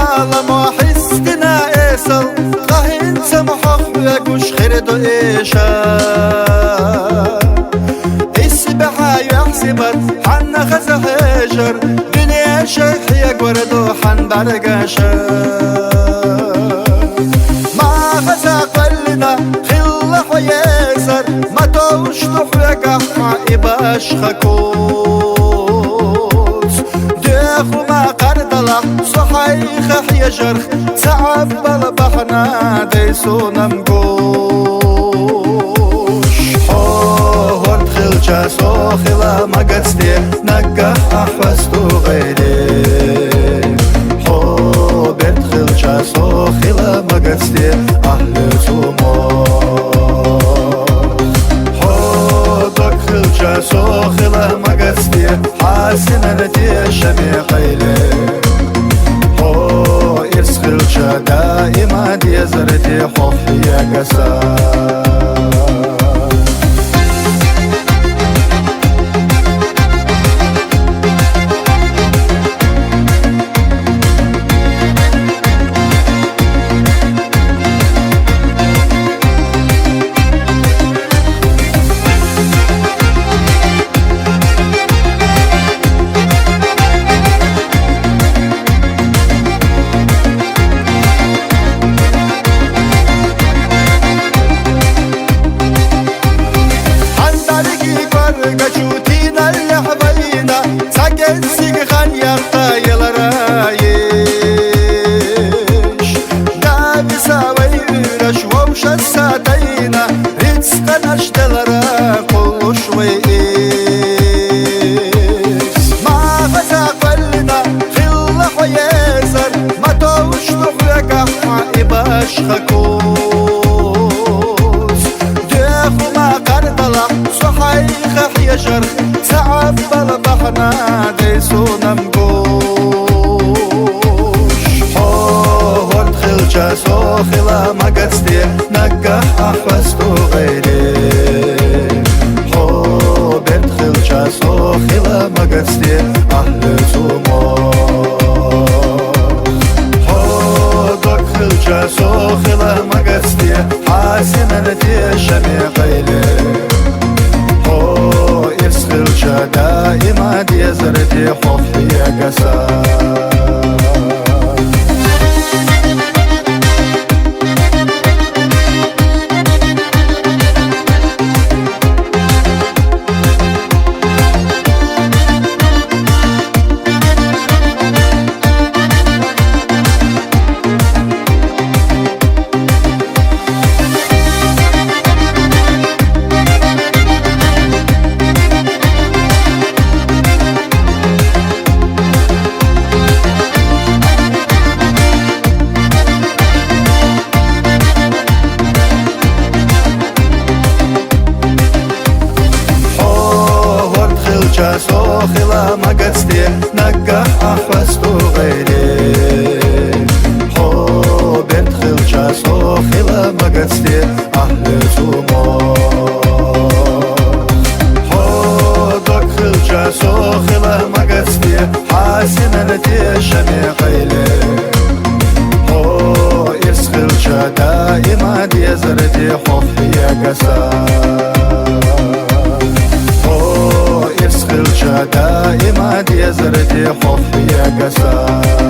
عالم وحسنا إيصل قهين سمحخ ويقوش خيردو إيشا إسبحا يحسبت حنا خزا هجر دنيا شيخ يقوردو حن برقاشا ما خزا قلنا خلح ويسر ما توشتح ويقح إباش خكوت ديخو ما قردلا صحيخ يجرخ تعب بالبحنا ديسونا مقوش حوهر دخل جاسو خلا مقصدي نقح أحوستو غيري حو بدخل جاسو خلا مقصدي أهلتو جاسو خلا مقصدي حاسن التي شمي قيلي هو إرسخل جا دائما دي زردي حفي يا قسا قجوتينا اللي حبينا ساقن سيقخان يرقى يلرايش دابسا ويرش ووش الساتينا ريتسقن اشتلرا قلوش ويس ما غزا قلنا خلح ويسر ما توش تحرق إباش خكوس ديخو ما قردلا صحيخ يجرخ تعب بالبحنا ديسونا مقوش حوهر دخل جاسو خلا مقصدي نقح أحوستو غيري حو بدخل جاسو خلا مقصدي أهلتو حو دخل جاسو خلا مقصدي حاسن التي شمي قيلي دائما دي زردي حفي يا قسا جاسو خلا مقصدي نقح أحوستو غيري حو بدخل جاسو خلا مقصدي أهلتو حو دخل جاسو خلا مقصدي حاسن التي شمي قيلي حو إرسخل جا دائما دي زردي حفي يا قسا دائما دي زردي حفي يا قسا